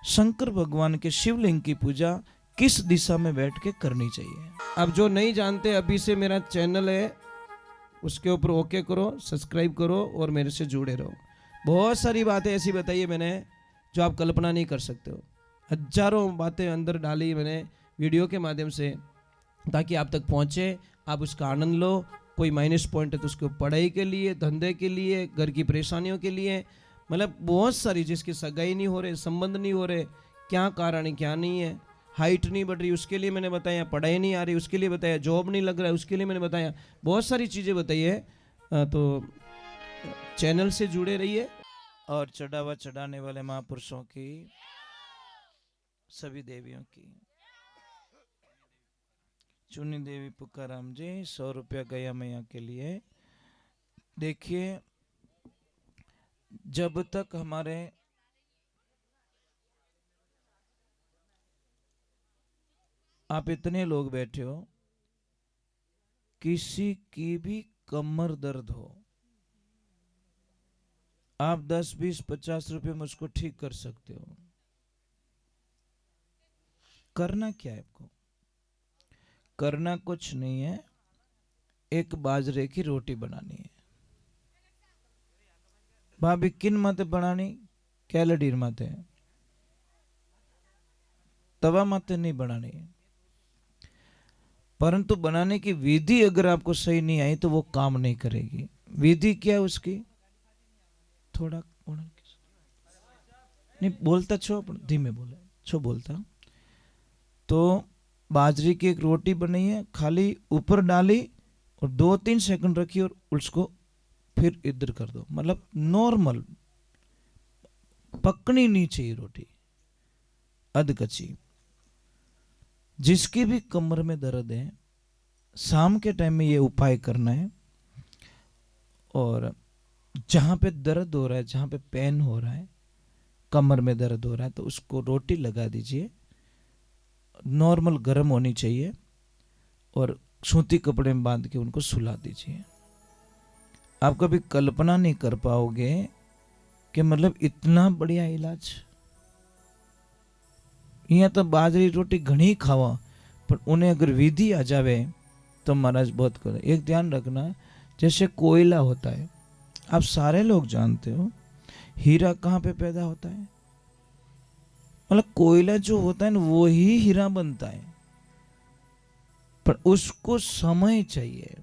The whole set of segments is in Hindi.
शंकर भगवान के शिवलिंग की पूजा किस दिशा में बैठ के करनी चाहिए। अब जो नहीं जानते, अभी से मेरा चैनल है उसके ऊपर ओके करो, सब्सक्राइब करो और मेरे से जुड़े रहो। बहुत सारी बातें ऐसी बताई है मैंने जो आप कल्पना नहीं कर सकते हो। हजारों बातें अंदर डाली मैंने वीडियो के माध्यम से, ताकि आप तक पहुंचे, आप उसका आनंद लो। कोई माइनस पॉइंट है तो उसको पढ़ाई के लिए, धंधे के लिए, घर की परेशानियों के लिए, मतलब बहुत सारी, जिसकी सगाई नहीं हो रहे, संबंध नहीं हो रहे, क्या कारण है क्या नहीं है, हाइट नहीं बढ़ रही उसके लिए मैंने बताया, पढ़ाई नहीं आ रही उसके लिए बताया, जॉब नहीं लग रहा है उसके लिए मैंने बताया, बहुत सारी चीज़ें बताई है। तो चैनल से जुड़े रहिए। और चढ़ावा चढ़ाने वाले महापुरुषों की, सभी देवियों की, चुनी देवी पुकाराम जी 100 रुपया गया मैया के लिए। देखिए, जब तक हमारे आप इतने लोग बैठे हो, किसी की भी कमर दर्द हो, आप 10, 20, 50 रुपए में उसको ठीक कर सकते हो। करना क्या है आपको? करना कुछ नहीं है, एक बाजरे की रोटी बनानी है। भाभी किन मत बनानी? कैलडीर मत है, तवा मत नहीं बनानी है। परंतु बनाने की विधि अगर आपको सही नहीं आई तो वो काम नहीं करेगी। विधि क्या है उसकी? थोड़ा नहीं बोलता छो, धीमे बोले छो बोलता। तो बाजरे की एक रोटी बनी है, खाली ऊपर डाली और 2-3 सेकंड रखी और उसको फिर इधर कर दो। मतलब नॉर्मल, पकनी नहीं चाहिए रोटी, अधकच्ची। जिसकी भी कमर में दर्द है, शाम के टाइम में ये उपाय करना है। और जहां पे दर्द हो रहा है, जहां पे पेन हो रहा है, कमर में दर्द हो रहा है, तो उसको रोटी लगा दीजिए। नॉर्मल गर्म होनी चाहिए और सूती कपड़े में बांध के उनको सुला दीजिए। आप कभी कल्पना नहीं कर पाओगे कि मतलब इतना बढ़िया इलाज। यहाँ तो बाजरी रोटी घनी खावा, पर उन्हें अगर विधि आ जावे तो महाराज बहुत करे। एक ध्यान रखना, जैसे कोयला होता है, आप सारे लोग जानते हो, हीरा कहाँ पे पैदा होता है? मतलब कोयला जो होता है ना, वो ही हीरा बनता है, पर उसको समय चाहिए,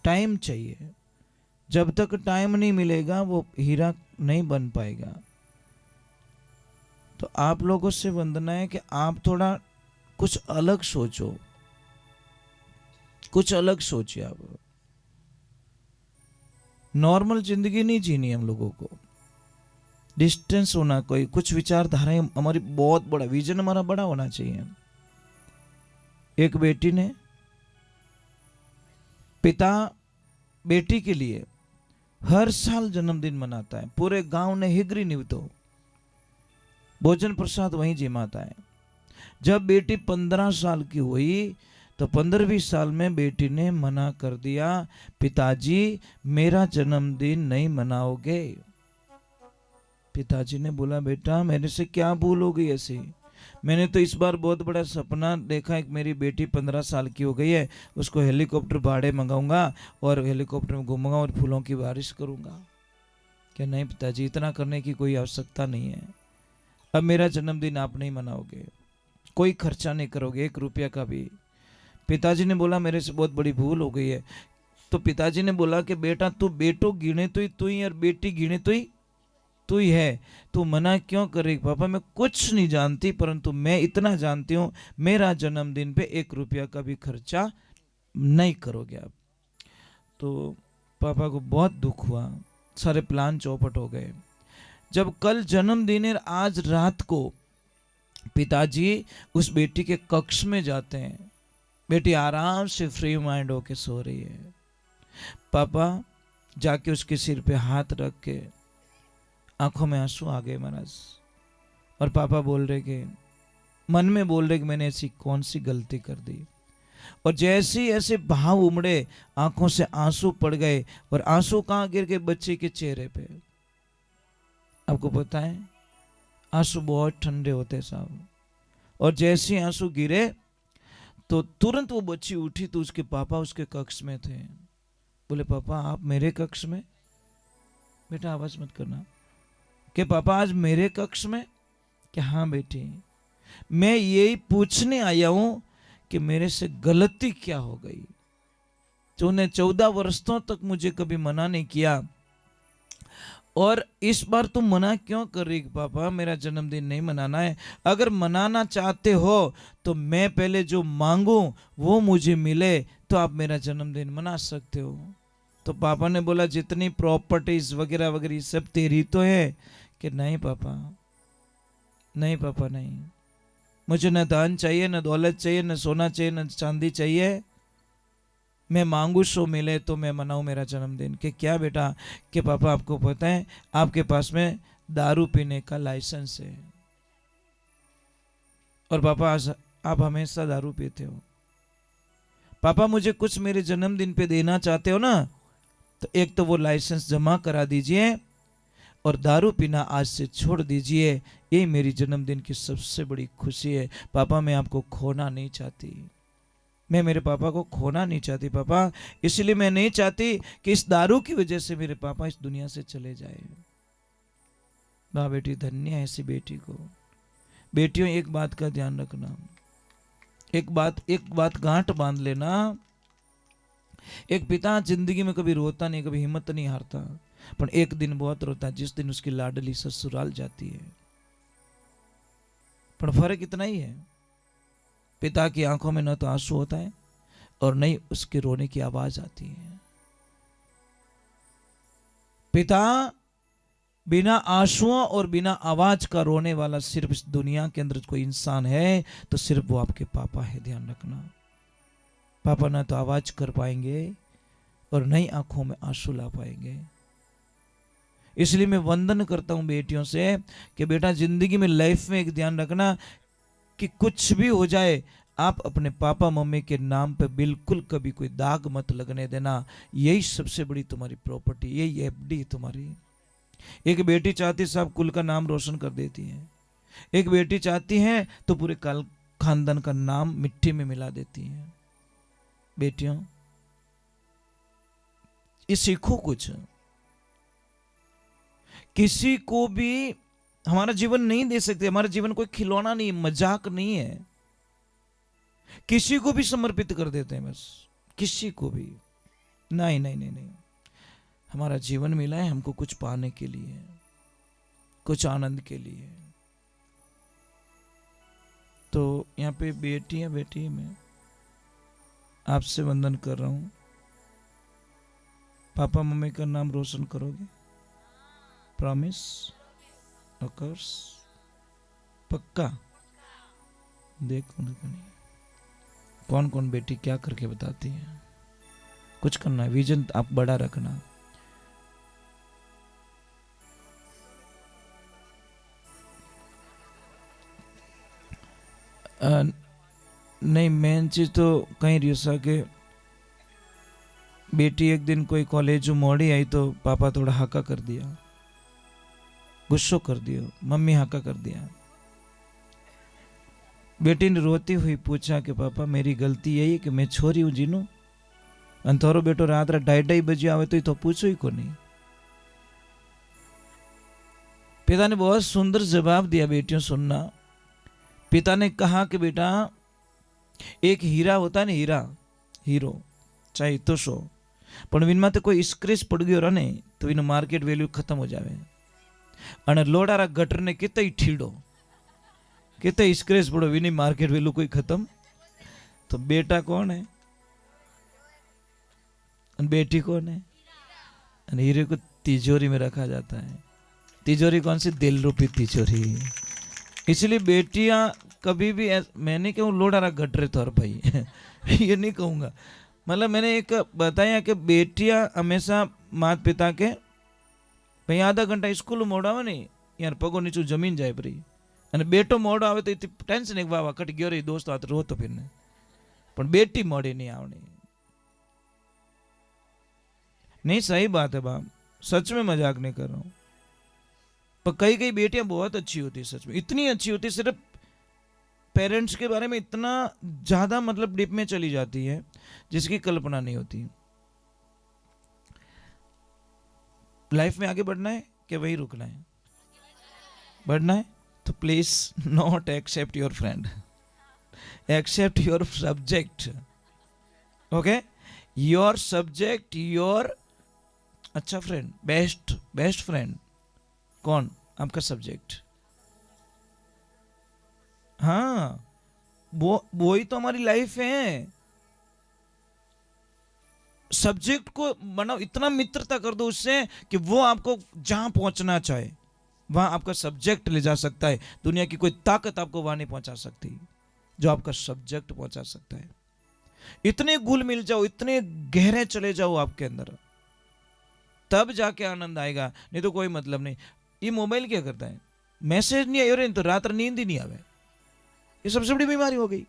टाइम चाहिए। जब तक टाइम नहीं मिलेगा वो हीरा नहीं बन पाएगा। तो आप लोगों से वंदना है कि आप थोड़ा कुछ अलग सोचो, कुछ अलग सोचिए। आप नॉर्मल जिंदगी नहीं जीनी हम लोगों को, डिस्टेंस होना, कोई कुछ विचारधाराएं हमारी बहुत बड़ा, विजन हमारा बड़ा होना चाहिए। एक बेटी ने, पिता बेटी के लिए हर साल जन्मदिन मनाता है, पूरे गांव ने हिगरी निवतो, भोजन प्रसाद वहीं जिमाता है। जब बेटी 15 साल की हुई तो 15वीं साल में बेटी ने मना कर दिया, पिताजी मेरा जन्मदिन नहीं मनाओगे। पिताजी ने बोला, बेटा मेरे से क्या भूल हो गई ऐसी? मैंने तो इस बार बहुत बड़ा सपना देखा, एक मेरी बेटी 15 साल की हो गई है, उसको हेलीकॉप्टर भाड़े मंगाऊंगा और हेलीकॉप्टर में घूमूंगा और फूलों की बारिश करूंगा। क्या? नहीं पिताजी, इतना करने की कोई आवश्यकता नहीं है। अब मेरा जन्मदिन आप नहीं मनाओगे, कोई खर्चा नहीं करोगे 1 रुपया का भी। पिताजी ने बोला, मेरे से बहुत बड़ी भूल हो गई है। तो पिताजी ने बोला कि बेटा तू बेटो गिने तो ही तू ही और बेटी गिने तो ही तू ही है, तू मना क्यों कर रही? पापा मैं कुछ नहीं जानती, परंतु मैं इतना जानती हूँ, मेरा जन्मदिन पे 1 रुपया का भी खर्चा नहीं करोगे आप। तो पापा को बहुत दुख हुआ, सारे प्लान चौपट हो गए। जब कल जन्मदिन है, आज रात को पिताजी उस बेटी के कक्ष में जाते हैं। बेटी आराम से फ्री माइंड होके सो रही है। पापा जाके उसके सिर पे हाथ रख के, आंखों में आंसू आ गए महाराज। और पापा बोल रहे कि, मन में बोल रहे कि मैंने ऐसी कौन सी गलती कर दी। और जैसे ऐसे भाव उमड़े, आंखों से आंसू पड़ गए, और आंसू कहाँ गिर गए? बच्चे के चेहरे पे। आपको पता है, आंसू बहुत ठंडे होते साहब। और जैसे ही आंसू गिरे तो तुरंत वो बच्ची उठी तो उसके पापा उसके कक्ष में थे। बोले पापा आप मेरे कक्ष में? बेटा आवाज मत करना। कि पापा आज मेरे कक्ष में? कि हाँ बेटी, मैं यही पूछने आया हूं कि मेरे से गलती क्या हो गई। तूने 14 वर्षों तक मुझे कभी मना नहीं किया और इस बार तुम मना क्यों कर रही? पापा मेरा जन्मदिन नहीं मनाना है। अगर मनाना चाहते हो तो मैं पहले जो मांगू वो मुझे मिले तो आप मेरा जन्मदिन मना सकते हो। तो पापा ने बोला जितनी प्रॉपर्टीज वगैरह वगैरह सब तेरी तो है। कि नहीं पापा, नहीं पापा नहीं, मुझे न धन चाहिए, न दौलत चाहिए, न सोना चाहिए, न चांदी चाहिए। मैं मांगू सो मिले तो मैं मनाऊं मेरा जन्मदिन। कि क्या बेटा? कि पापा आपको पता है आपके पास में दारू पीने का लाइसेंस है और पापा आज आप हमेशा दारू पीते हो। पापा मुझे कुछ मेरे जन्मदिन पे देना चाहते हो ना, तो एक तो वो लाइसेंस जमा करा दीजिए और दारू पीना आज से छोड़ दीजिए। यही मेरी जन्मदिन की सबसे बड़ी खुशी है। पापा मैं आपको खोना नहीं चाहती, मैं मेरे पापा को खोना नहीं चाहती पापा, इसलिए मैं नहीं चाहती कि इस दारू की वजह से मेरे पापा इस दुनिया से चले जाए। वाह बेटी, धन्य है ऐसी बेटी को। बेटियों एक बात का ध्यान रखना, एक बात गांठ बांध लेना। एक पिता जिंदगी में कभी रोता नहीं, कभी हिम्मत नहीं हारता, पर एक दिन बहुत रोता है जिस दिन उसकी लाडली ससुराल जाती है। पर फर्क इतना ही है, पिता की आंखों में न तो आंसू होता है और न ही उसके रोने की आवाज आती है। पिता बिना आंसुओं और बिना आवाज का रोने वाला सिर्फ इस दुनिया के अंदर कोई इंसान है तो सिर्फ वो आपके पापा है। ध्यान रखना, पापा ना तो आवाज कर पाएंगे और न ही आंखों में आंसू ला पाएंगे। इसलिए मैं वंदन करता हूं बेटियों से कि बेटा जिंदगी में लाइफ में एक ध्यान रखना कि कुछ भी हो जाए आप अपने पापा मम्मी के नाम पे बिल्कुल कभी कोई दाग मत लगने देना। यही सबसे बड़ी तुम्हारी प्रॉपर्टी, यही एफडी तुम्हारी। एक बेटी चाहती साहब कुल का नाम रोशन कर देती है, एक बेटी चाहती है तो पूरे खानदान का नाम मिट्टी में मिला देती है। बेटियों ये सीखो कुछ। किसी को भी हमारा जीवन नहीं दे सकते, हमारा जीवन कोई खिलौना नहीं, मजाक नहीं है। किसी को भी समर्पित कर देते हैं बस, किसी को भी। नहीं नहीं नहीं नहीं, हमारा जीवन मिला है हमको कुछ पाने के लिए, कुछ आनंद के लिए। तो यहाँ पे बेटी है, बेटी मैं आपसे वंदन कर रहा हूं, पापा मम्मी का नाम रोशन करोगे? प्रॉमिस? ऑफकोर्स? पक्का? देखो कौन कौन बेटी क्या करके बताती है। कुछ करना है, विजन आप बड़ा रखना। नहीं मेन चीज तो कहीं रिसा के बेटी एक दिन कोई कॉलेज मोड़ी आई तो पापा थोड़ा हाका कर दिया, गुस्सो कर दियो, मम्मी हाका कर दिया। बेटी ने रोती हुई पूछा कि पापा मेरी गलती यही कि मैं छोरी हूं जीनू, अन थारो बेटो रात 2:30 बजे आवे तो पूछो ही को नहीं। पिता ने बहुत सुंदर जवाब दिया, बेटियों सुनना। पिता ने कहा कि बेटा एक हीरा होता है ना, हीरा हीरो चाहे तो सो, पण विनमा तो कोई स्क्रेच पड़ गयो रहा ने तो इन मार्केट वैल्यू खत्म हो जावे। अने लोडारा गटर ने कितई ठीड़ो कितई स्क्रेच पड़ो विनी मार्केट वैल्यू कोई खत्म। तो बेटा कौन है बेटी कौन है? हीरे को तिजोरी में रखा जाता है। तिजोरी कौन सी? दिल रूपी तिजोरी। इसलिए बेटियां कभी भी मैं नहीं कहूँ लोडारा घट रहे तो हर भाई ये नहीं कहूँगा, मतलब मैंने एक बताया कि बेटियां हमेशा माता पिता के भाई आधा घंटा स्कूल मोड़ आवे नहीं यार पगो नीचू जमीन जाए परी, અને બેટો મોડો આવે તો ટેન્શન એક વાવા કટ ગયો રે દોસ્તો આ રોતો ફીરને, પણ બેટી મોડી नहीं आवनी। नहीं सही बात है बाप, सच में मजाक नहीं कर रहा हूं। पर कई कई बेटियां बहुत अच्छी होती है, सच में इतनी अच्छी होती है, सिर्फ पेरेंट्स के बारे में इतना ज्यादा मतलब डीप में चली जाती है जिसकी कल्पना नहीं होती। लाइफ में आगे बढ़ना है कि वही रुकना है? बढ़ना है तो please not accept your friend, accept your subject. Okay, your subject, your अच्छा फ्रेंड, बेस्ट फ्रेंड कौन? आपका सब्जेक्ट। हाँ, वो ही तो हमारी लाइफ है। सब्जेक्ट को बनाओ, इतना मित्रता कर दो उससे कि वो आपको जहां पहुंचना चाहे वहां आपका सब्जेक्ट ले जा सकता है। दुनिया की कोई ताकत आपको वहां नहीं पहुंचा सकती जो आपका सब्जेक्ट पहुंचा सकता है। इतने घुल मिल जाओ, इतने गहरे चले जाओ आपके अंदर, तब जाके आनंद आएगा, नहीं तो कोई मतलब नहीं। ये मोबाइल क्या करता है? मैसेज नहीं आयो रे तो रात नींद ही नहीं आवे। ये सबसे बड़ी बीमारी हो गई।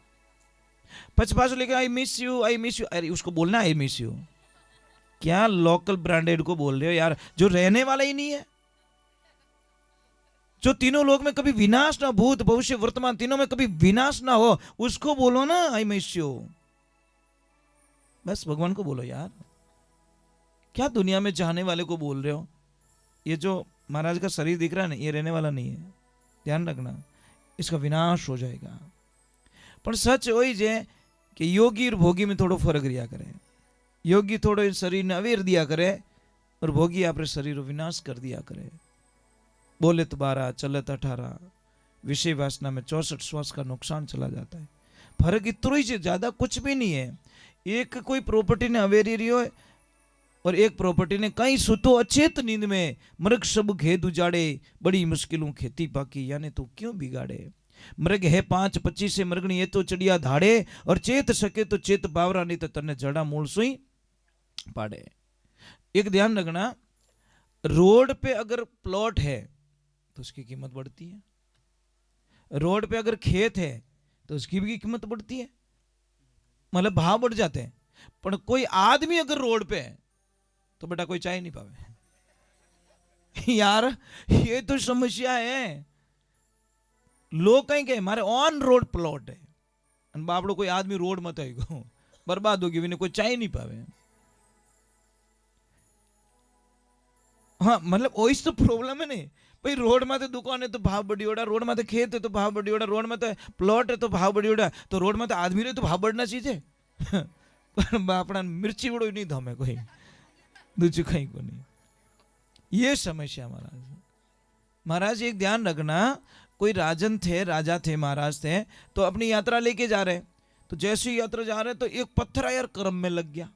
पचपास लेके आई मिस यू, अरे उसको बोलना आई मिस यू। क्या लोकल ब्रांडेड को बोल रहे हो यार, जो रहने वाला ही नहीं है, जो तीनों लोग में कभी विनाश ना, भूत भविष्य वर्तमान तीनों में कभी विनाश ना हो, उसको बोलो ना आई मिस यू। बस भगवान को बोलो यार, क्या दुनिया में चाहने वाले को बोल रहे हो? ये जो महाराज का शरीर दिख रहा है ना, ये रहने वाला नहीं है, ध्यान रखना, इसका विनाश हो जाएगा। पर सच वही जे कि योगी और भोगी में थोड़ो फर्क रिया करे। योगी थोड़ो शरीर ने अवेर दिया करे और भोगी आपरे शरीर को विनाश कर दिया करे। बोले तो 12, चलत 18, विषय वासना में 64 श्वास का नुकसान चला जाता है। फर्क इतना ही से, ज्यादा कुछ भी नहीं है। एक कोई प्रॉपर्टी ने अवेरी रही हो और एक प्रॉपर्टी ने कहीं सुतो अचेत नींद में, मृग सब खेत उजाड़े, बड़ी मुश्किलों खेती पाकी, यानी तो क्यों बिगाड़े। मृग है 5-25 से मृगणी ये तो चढ़िया धाड़े, और चेत सके तो चेत बावरा, नहीं तो तने जड़ा मूल सुई पाड़े। एक ध्यान रखना, रोड पे अगर प्लॉट है तो उसकी कीमत बढ़ती है, रोड पे अगर खेत है तो उसकी भी कीमत बढ़ती है, मतलब भाव बढ़ जाते हैं। पर कोई आदमी अगर रोड पे है तो बेटा कोई चाय नहीं पावे यार, ये तो समस्या है। लोग कहीं गए हमारे ऑन रोड प्लॉट है, बापड़ो कोई आदमी रोड मत आएगा, बर्बाद होगी, भी कोई चाय नहीं पावे। हाँ मतलब वही तो प्रॉब्लम है। नहीं भाई, रोड में तो दुकान है तो भाव बढ़ी ओड़ा, रोड में तो खेत है तो भाव बढ़ी ओड़ा, रोड में तो प्लॉट है तो भाव बढ़ी ओड़ा, तो रोड में तो आदमी रहे तो भाव बढ़ना चाहिए। पर बापड़ा मिर्ची बड़ो नहीं धमे कोई दूसरी कहीं को नहीं। ये समस्या महाराज। महाराज एक ध्यान रखना, कोई राजन थे, राजा थे, महाराज थे, तो अपनी यात्रा लेके जा रहे, तो जैसे ही यात्रा जा रहे तो एक पत्थर यार कर्म में लग गया,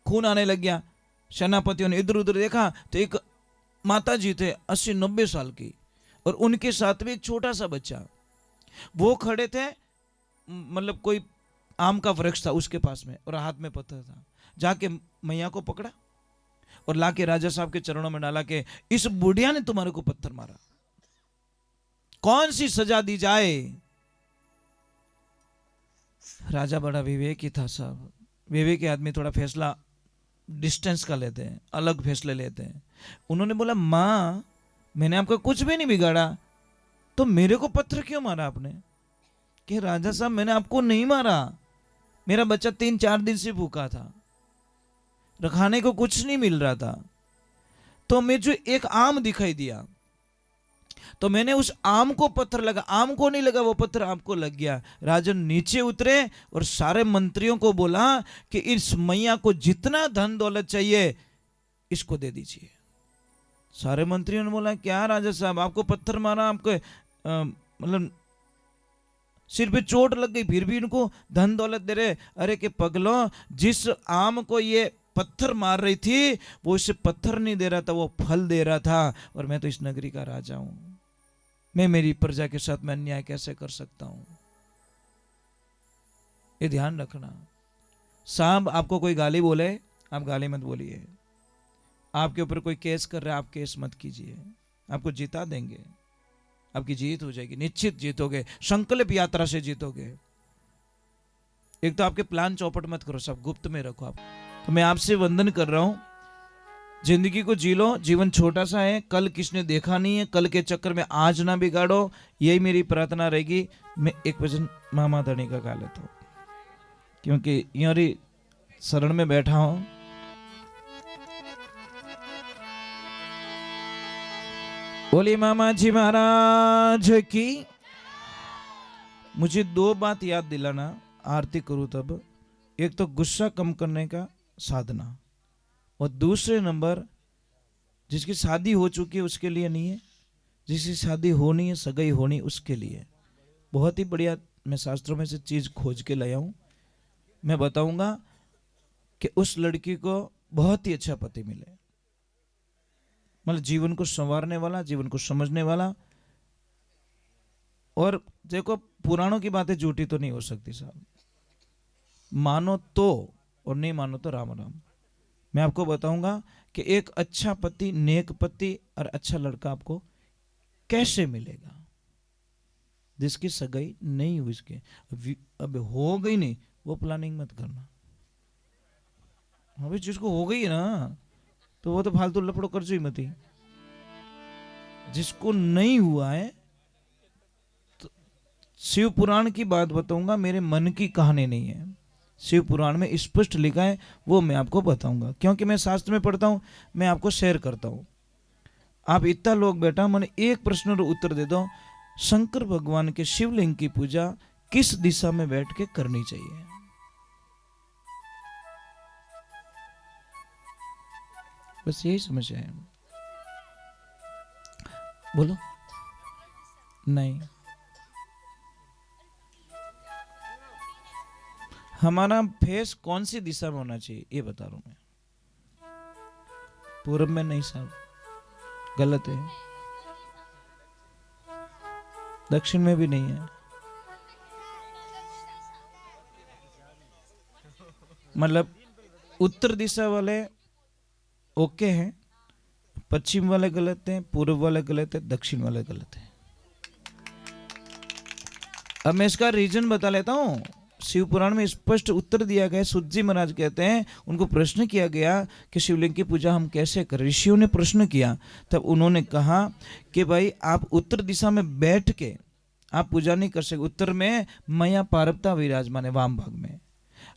खून आने लग गया। सेनापतियों ने इधर उधर देखा तो एक माता जी थे 80-90 साल की, और उनके साथ भी एक छोटा सा बच्चा, वो खड़े थे, मतलब कोई आम का वृक्ष था उसके पास में, और हाथ में पत्थर था। जाके मैया को पकड़ा और लाके राजा साहब के चरणों में डाला कि इस बुढ़िया ने तुम्हारे को पत्थर मारा, कौन सी सजा दी जाए। राजा बड़ा विवेकी था साहब, विवेकी आदमी थोड़ा फैसला डिस्टेंस का लेते हैं, अलग फैसले लेते हैं। उन्होंने बोला माँ मैंने आपका कुछ भी नहीं बिगाड़ा, तो मेरे को पत्थर क्यों मारा आपने? कि राजा साहब मैंने आपको नहीं मारा, मेरा बच्चा 3-4 दिन से भूखा था, खाने को कुछ नहीं मिल रहा था, तो मैं जो एक आम दिखाई दिया तो मैंने उस आम को पत्थर लगा, आम को नहीं लगा, वो पत्थर आपको लग गया। राजन नीचे उतरे और सारे मंत्रियों को बोला कि इस मैया को जितना धन दौलत चाहिए इसको दे दीजिए। सारे मंत्रियों ने बोला क्या राजा साहब आपको पत्थर मारा, आपको मतलब सिर पे चोट लग गई, फिर भी इनको धन दौलत दे रहे। अरे के पगलो, जिस आम को ये पत्थर मार रही थी वो इसे पत्थर नहीं दे रहा था, वो फल दे रहा था, और मैं तो इस नगरी का राजा हूं, मैं मेरी प्रजा के साथ मैं अन्याय कैसे कर सकता हूं। ये ध्यान रखना। साहब आपको कोई गाली बोले आप गाली मत बोलिए, आपके ऊपर कोई केस कर रहा है आप केस मत कीजिए, आपको जिता देंगे, आपकी जीत हो जाएगी, निश्चित जीतोगे, संकल्प यात्रा से जीतोगे। एक तो आपके प्लान चौपट मत करो, सब गुप्त में रखो आप। तो मैं आपसे वंदन कर रहा हूं जिंदगी को जी लो, जीवन छोटा सा है, कल किसने देखा नहीं है, कल के चक्कर में आज ना बिगाड़ो, यही मेरी प्रार्थना रहेगी। मैं एक भजन मामा धनी का गा लेता हूँ, क्योंकि यारी शरण में बैठा हूं। बोली मामा जी महाराज की। मुझे दो बात याद दिलाना आरती करूं तब, एक तो गुस्सा कम करने का साधना, और दूसरे नंबर जिसकी शादी हो चुकी है उसके लिए नहीं है, जिसकी शादी होनी है, सगाई होनी उसके लिए। बहुत ही बढ़िया मैं शास्त्रों में से चीज खोज के लाया हूं। मैं बताऊंगा कि उस लड़की को बहुत ही अच्छा पति मिले, मतलब जीवन को संवारने वाला, जीवन को समझने वाला। और देखो पुराणों की बातें झूठी तो नहीं हो सकती साहब, मानो तो और नहीं मानो तो राम राम। मैं आपको बताऊंगा कि एक अच्छा पति, नेक पति और अच्छा लड़का आपको कैसे मिलेगा, जिसकी सगाई नहीं हुई, इसके अब हो गई नहीं, वो प्लानिंग मत करना। अभी जिसको हो गई है ना, तो वो तो फालतू लपड़ो कर ही मत ही। जिसको नहीं हुआ है, तो शिव पुराण की बात बताऊंगा, मेरे मन की कहानी नहीं है, शिव पुराण में स्पष्ट लिखा है, वो मैं आपको बताऊंगा, क्योंकि मैं शास्त्र में पढ़ता हूं, मैं आपको शेयर करता हूं। आप इतना लोग बैठा, मैंने एक प्रश्न का उत्तर दे दो, शंकर भगवान के शिवलिंग की पूजा किस दिशा में बैठ के करनी चाहिए? बस यही समस्या है। बोलो। नहीं, हमारा फेस कौन सी दिशा में होना चाहिए ये बता रहा हूं मैं। पूर्व में नहीं साहब, गलत है। दक्षिण में भी नहीं है, मतलब उत्तर दिशा वाले ओके हैं, पश्चिम वाले गलत हैं, पूर्व वाले गलत है, दक्षिण वाले गलत है। अब मैं इसका रीजन बता लेता हूं। शिव पुराण में स्पष्ट उत्तर दिया गया। सूत जी महाराज कहते हैं, उनको प्रश्न किया गया कि शिवलिंग की पूजा हम कैसे करें। ऋषियों ने प्रश्न किया, तब उन्होंने कहा कि भाई आप उत्तर दिशा में बैठ के आप पूजा नहीं कर सकते। उत्तर में मैया पार्वता विराजमान है, वाम भाग में।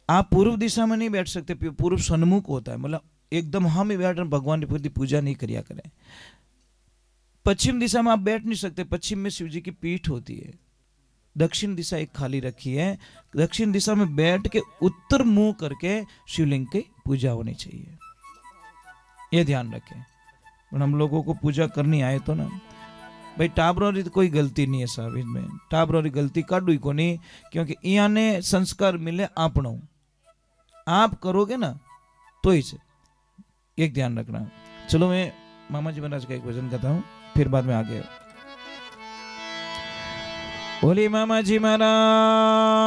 आप पूर्व दिशा में नहीं बैठ सकते, पूर्व सन्मुख होता है, मतलब एकदम हम बैठ भगवान की पूजा नहीं करिया करें। पश्चिम दिशा में आप बैठ नहीं सकते, पश्चिम में शिव जी की पीठ होती है। दक्षिण दिशा एक खाली रखी है, दक्षिण दिशा में बैठ के उत्तर मुंह करके शिवलिंग की पूजा होनी चाहिए, ये ध्यान रखें। पर हम लोगों को पूजा करनी आए तो ना भाई, टाबरों की कोई गलती नहीं है साहब, इसमें टाबरों की गलती काढू को नहीं, क्योंकि यहाँ ने संस्कार मिले आपनो, आप करोगे ना तो ही से, एक ध्यान रखना। चलो मैं मामा जी महाराज का एक भजन गाता हूँ, फिर बाद में आगे। बोली मामा जी महाराज।